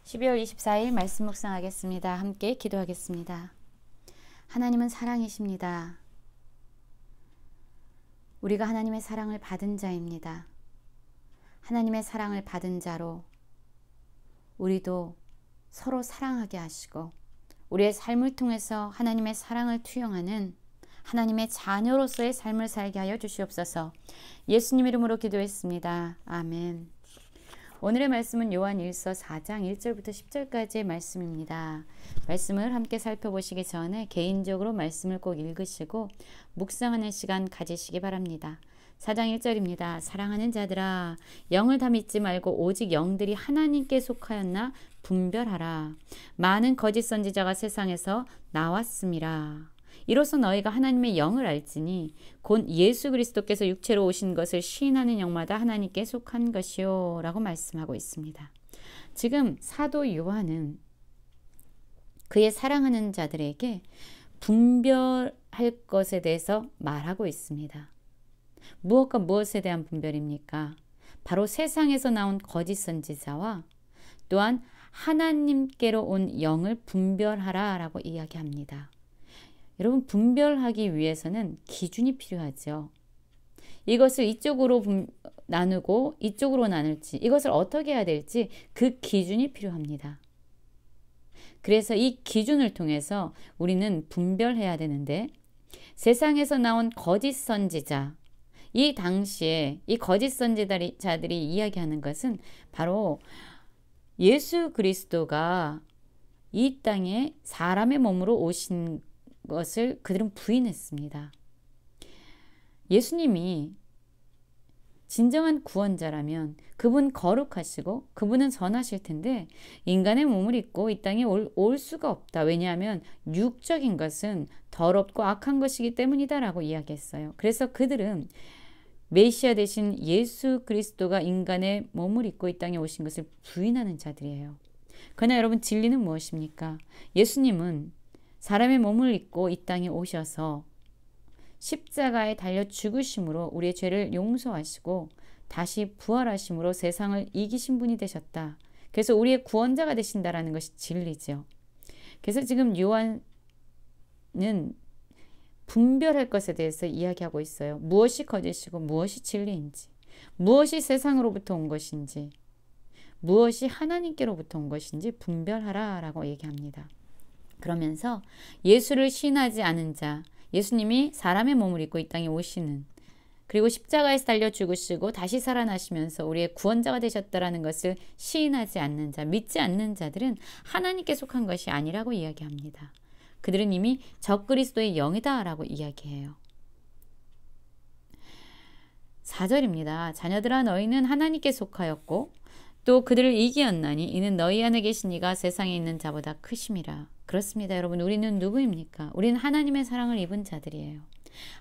12월 24일 말씀 묵상하겠습니다. 함께 기도하겠습니다. 하나님은 사랑이십니다. 우리가 하나님의 사랑을 받은 자입니다. 하나님의 사랑을 받은 자로 우리도 서로 사랑하게 하시고 우리의 삶을 통해서 하나님의 사랑을 투영하는 하나님의 자녀로서의 삶을 살게 하여 주시옵소서. 예수님 이름으로 기도했습니다. 아멘. 오늘의 말씀은 요한 1서 4장 1절부터 10절까지의 말씀입니다. 말씀을 함께 살펴보시기 전에 개인적으로 말씀을 꼭 읽으시고 묵상하는 시간 가지시기 바랍니다. 4장 1절입니다. 사랑하는 자들아, 영을 다 믿지 말고 오직 영들이 하나님께 속하였나 분별하라. 많은 거짓 선지자가 세상에서 나왔음이라. 이로써 너희가 하나님의 영을 알지니 곧 예수 그리스도께서 육체로 오신 것을 시인하는 영마다 하나님께 속한 것이요 라고 말씀하고 있습니다. 지금 사도 요한은 그의 사랑하는 자들에게 분별할 것에 대해서 말하고 있습니다. 무엇과 무엇에 대한 분별입니까? 바로 세상에서 나온 거짓 선지자와 또한 하나님께로 온 영을 분별하라 라고 이야기합니다. 여러분, 분별하기 위해서는 기준이 필요하죠. 이것을 이쪽으로 나누고 이쪽으로 나눌지, 이것을 어떻게 해야 될지 그 기준이 필요합니다. 그래서 이 기준을 통해서 우리는 분별해야 되는데, 세상에서 나온 거짓 선지자, 이 당시에 이 거짓 선지자들이 이야기하는 것은 바로 예수 그리스도가 이 땅에 사람의 몸으로 오신 것을 그들은 부인했습니다. 예수님이 진정한 구원자라면 그분 거룩하시고 그분은 선하실 텐데 인간의 몸을 입고 이 땅에 올 수가 없다. 왜냐하면 육적인 것은 더럽고 악한 것이기 때문이다라고 이야기했어요. 그래서 그들은 메시아 대신 예수 그리스도가 인간의 몸을 입고 이 땅에 오신 것을 부인하는 자들이에요. 그러나 여러분, 진리는 무엇입니까? 예수님은 사람의 몸을 입고 이 땅에 오셔서 십자가에 달려 죽으심으로 우리의 죄를 용서하시고 다시 부활하심으로 세상을 이기신 분이 되셨다. 그래서 우리의 구원자가 되신다라는 것이 진리죠. 그래서 지금 요한은 분별할 것에 대해서 이야기하고 있어요. 무엇이 거짓이고 무엇이 진리인지, 무엇이 세상으로부터 온 것인지, 무엇이 하나님께로부터 온 것인지 분별하라 라고 얘기합니다. 그러면서 예수를 신하지 않은 자, 예수님이 사람의 몸을 입고 이 땅에 오시는, 그리고 십자가에서 달려 죽으시고 다시 살아나시면서 우리의 구원자가 되셨다라는 것을 시인하지 않는 자, 믿지 않는 자들은 하나님께 속한 것이 아니라고 이야기합니다. 그들은 이미 적그리스도의 영이다 라고 이야기해요. 4절입니다. 자녀들아, 너희는 하나님께 속하였고 또 그들을 이기었나니 이는 너희 안에 계신 이가 세상에 있는 자보다 크심이라. 그렇습니다. 여러분, 우리는 누구입니까? 우리는 하나님의 사랑을 입은 자들이에요.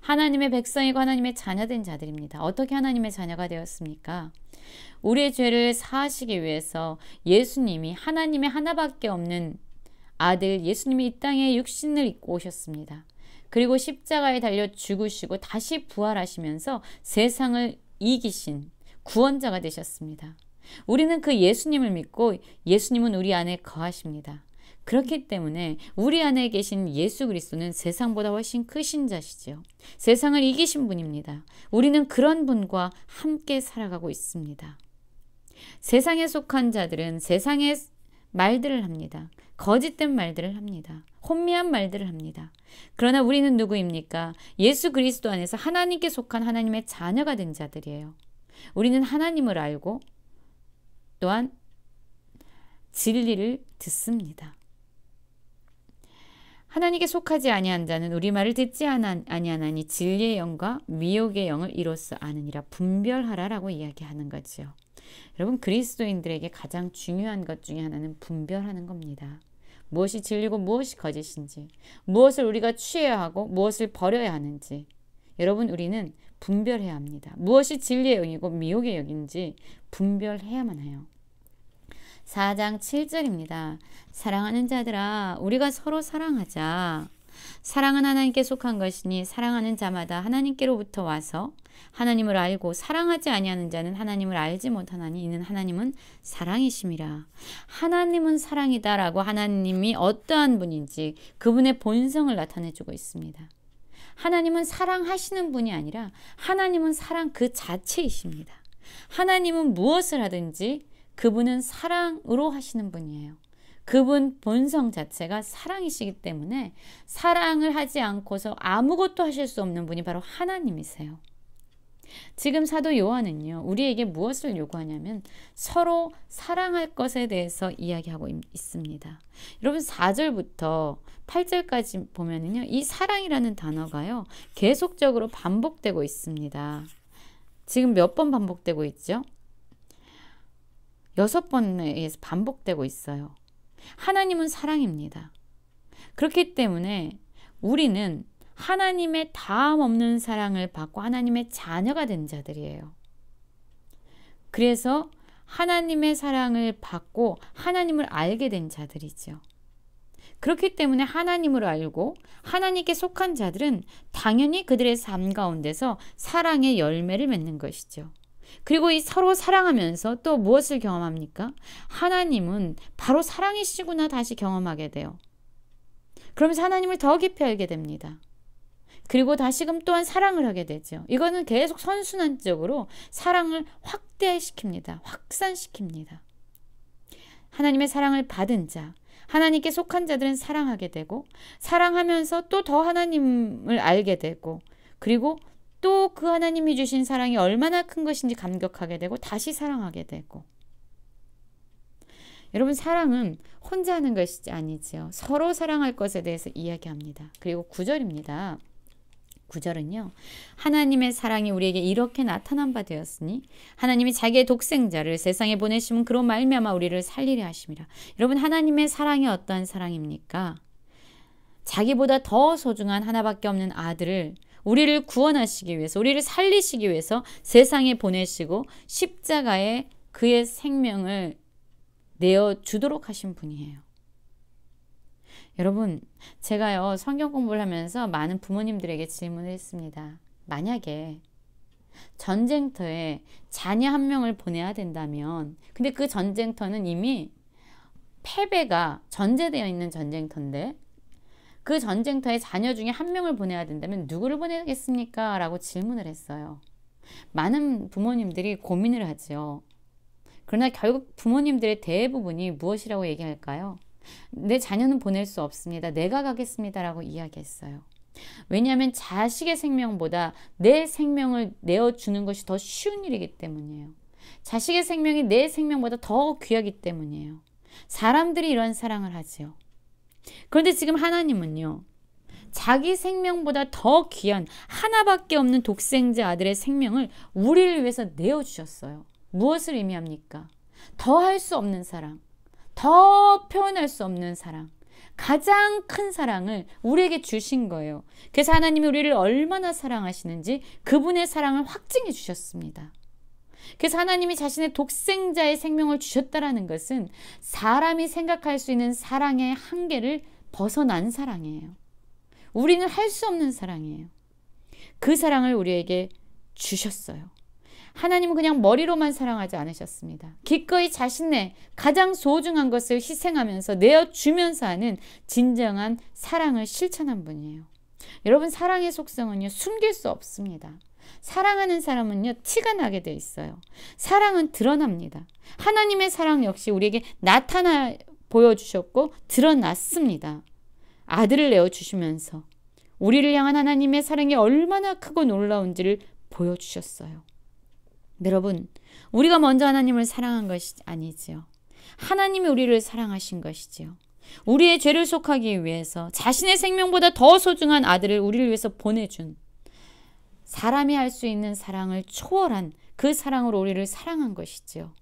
하나님의 백성이고 하나님의 자녀된 자들입니다. 어떻게 하나님의 자녀가 되었습니까? 우리의 죄를 사하시기 위해서 예수님이, 하나님의 하나밖에 없는 아들 예수님이 이 땅에 육신을 입고 오셨습니다. 그리고 십자가에 달려 죽으시고 다시 부활하시면서 세상을 이기신 구원자가 되셨습니다. 우리는 그 예수님을 믿고 예수님은 우리 안에 거하십니다. 그렇기 때문에 우리 안에 계신 예수 그리스도는 세상보다 훨씬 크신 자시죠. 세상을 이기신 분입니다. 우리는 그런 분과 함께 살아가고 있습니다. 세상에 속한 자들은 세상의 말들을 합니다. 거짓된 말들을 합니다. 혼미한 말들을 합니다. 그러나 우리는 누구입니까? 예수 그리스도 안에서 하나님께 속한 하나님의 자녀가 된 자들이에요. 우리는 하나님을 알고 또한 진리를 듣습니다. 하나님께 속하지 아니한 자는 우리 말을 듣지 아니하나니 진리의 영과 미혹의 영을 이로써 아느니라. 분별하라라고 이야기하는 거죠. 여러분, 그리스도인들에게 가장 중요한 것 중에 하나는 분별하는 겁니다. 무엇이 진리고 무엇이 거짓인지, 무엇을 우리가 취해야 하고 무엇을 버려야 하는지, 여러분, 우리는 분별해야 합니다. 무엇이 진리의 영이고 미혹의 영인지 분별해야만 해요. 4장 7절입니다. 사랑하는 자들아, 우리가 서로 사랑하자. 사랑은 하나님께 속한 것이니 사랑하는 자마다 하나님께로부터 와서 하나님을 알고 사랑하지 아니하는 자는 하나님을 알지 못하나니 이는 하나님은 사랑이심이라. 하나님은 사랑이다라고 하나님이 어떠한 분인지 그분의 본성을 나타내주고 있습니다. 하나님은 사랑하시는 분이 아니라 하나님은 사랑 그 자체이십니다. 하나님은 무엇을 하든지 그분은 사랑으로 하시는 분이에요. 그분 본성 자체가 사랑이시기 때문에 사랑을 하지 않고서 아무것도 하실 수 없는 분이 바로 하나님이세요. 지금 사도 요한은요, 우리에게 무엇을 요구하냐면 서로 사랑할 것에 대해서 이야기하고 있습니다. 여러분 4절부터 8절까지 보면은요, 이 사랑이라는 단어가요, 계속적으로 반복되고 있습니다. 지금 몇 번 반복되고 있죠? 6번에 반복되고 있어요. 하나님은 사랑입니다. 그렇기 때문에 우리는 하나님의 다음 없는 사랑을 받고 하나님의 자녀가 된 자들이에요. 그래서 하나님의 사랑을 받고 하나님을 알게 된 자들이죠. 그렇기 때문에 하나님을 알고 하나님께 속한 자들은 당연히 그들의 삶 가운데서 사랑의 열매를 맺는 것이죠. 그리고 이 서로 사랑하면서 또 무엇을 경험합니까? 하나님은 바로 사랑이시구나 다시 경험하게 돼요. 그러면서 하나님을 더 깊이 알게 됩니다. 그리고 다시금 또한 사랑을 하게 되죠. 이거는 계속 선순환적으로 사랑을 확대시킵니다. 확산시킵니다. 하나님의 사랑을 받은 자, 하나님께 속한 자들은 사랑하게 되고 사랑하면서 또 더 하나님을 알게 되고 그리고 또 그 하나님이 주신 사랑이 얼마나 큰 것인지 감격하게 되고 다시 사랑하게 되고. 여러분 사랑은 혼자 하는 것이 아니지요. 서로 사랑할 것에 대해서 이야기합니다. 그리고 9절입니다. 9절은요. 하나님의 사랑이 우리에게 이렇게 나타난 바 되었으니 하나님이 자기의 독생자를 세상에 보내심은 그로 말미암아 우리를 살리려 하심이라. 여러분 하나님의 사랑이 어떠한 사랑입니까? 자기보다 더 소중한 하나밖에 없는 아들을 우리를 구원하시기 위해서 우리를 살리시기 위해서 세상에 보내시고 십자가에 그의 생명을 내어주도록 하신 분이에요. 여러분 제가요 성경 공부를 하면서 많은 부모님들에게 질문을 했습니다. 만약에 전쟁터에 자녀 한 명을 보내야 된다면 근데 그 전쟁터는 이미 패배가 전제되어 있는 전쟁터인데 그 전쟁터에 자녀 중에 한 명을 보내야 된다면 누구를 보내겠습니까? 라고 질문을 했어요. 많은 부모님들이 고민을 하죠. 그러나 결국 부모님들의 대부분이 무엇이라고 얘기할까요? 내 자녀는 보낼 수 없습니다. 내가 가겠습니다. 라고 이야기했어요. 왜냐하면 자식의 생명보다 내 생명을 내어주는 것이 더 쉬운 일이기 때문이에요. 자식의 생명이 내 생명보다 더 귀하기 때문이에요. 사람들이 이런 사랑을 하지요. 그런데 지금 하나님은요. 자기 생명보다 더 귀한 하나밖에 없는 독생자 아들의 생명을 우리를 위해서 내어주셨어요. 무엇을 의미합니까? 더 할 수 없는 사랑, 더 표현할 수 없는 사랑, 가장 큰 사랑을 우리에게 주신 거예요. 그래서 하나님이 우리를 얼마나 사랑하시는지 그분의 사랑을 확증해 주셨습니다. 그래서 하나님이 자신의 독생자의 생명을 주셨다라는 것은 사람이 생각할 수 있는 사랑의 한계를 벗어난 사랑이에요. 우리는 할 수 없는 사랑이에요. 그 사랑을 우리에게 주셨어요. 하나님은 그냥 머리로만 사랑하지 않으셨습니다. 기꺼이 자신의 가장 소중한 것을 희생하면서 내어주면서 하는 진정한 사랑을 실천한 분이에요. 여러분 사랑의 속성은요 숨길 수 없습니다. 사랑하는 사람은요 티가 나게 돼 있어요. 사랑은 드러납니다. 하나님의 사랑 역시 우리에게 나타나 보여주셨고 드러났습니다. 아들을 내어주시면서 우리를 향한 하나님의 사랑이 얼마나 크고 놀라운지를 보여주셨어요. 여러분 우리가 먼저 하나님을 사랑한 것이 아니지요. 하나님이 우리를 사랑하신 것이지요. 우리의 죄를 속하기 위해서 자신의 생명보다 더 소중한 아들을 우리를 위해서 보내준 사람이 할 수 있는 사랑을 초월한 그 사랑으로 우리를 사랑한 것이지요.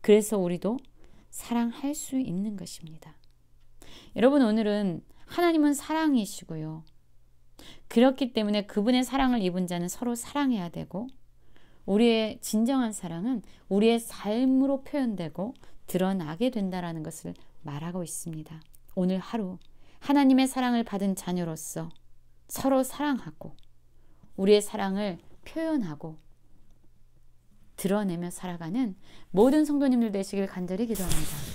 그래서 우리도 사랑할 수 있는 것입니다. 여러분 오늘은 하나님은 사랑이시고요. 그렇기 때문에 그분의 사랑을 입은 자는 서로 사랑해야 되고 우리의 진정한 사랑은 우리의 삶으로 표현되고 드러나게 된다는 것을 말하고 있습니다. 오늘 하루 하나님의 사랑을 받은 자녀로서 서로 사랑하고 우리의 사랑을 표현하고 드러내며 살아가는 모든 성도님들 되시길 간절히 기도합니다.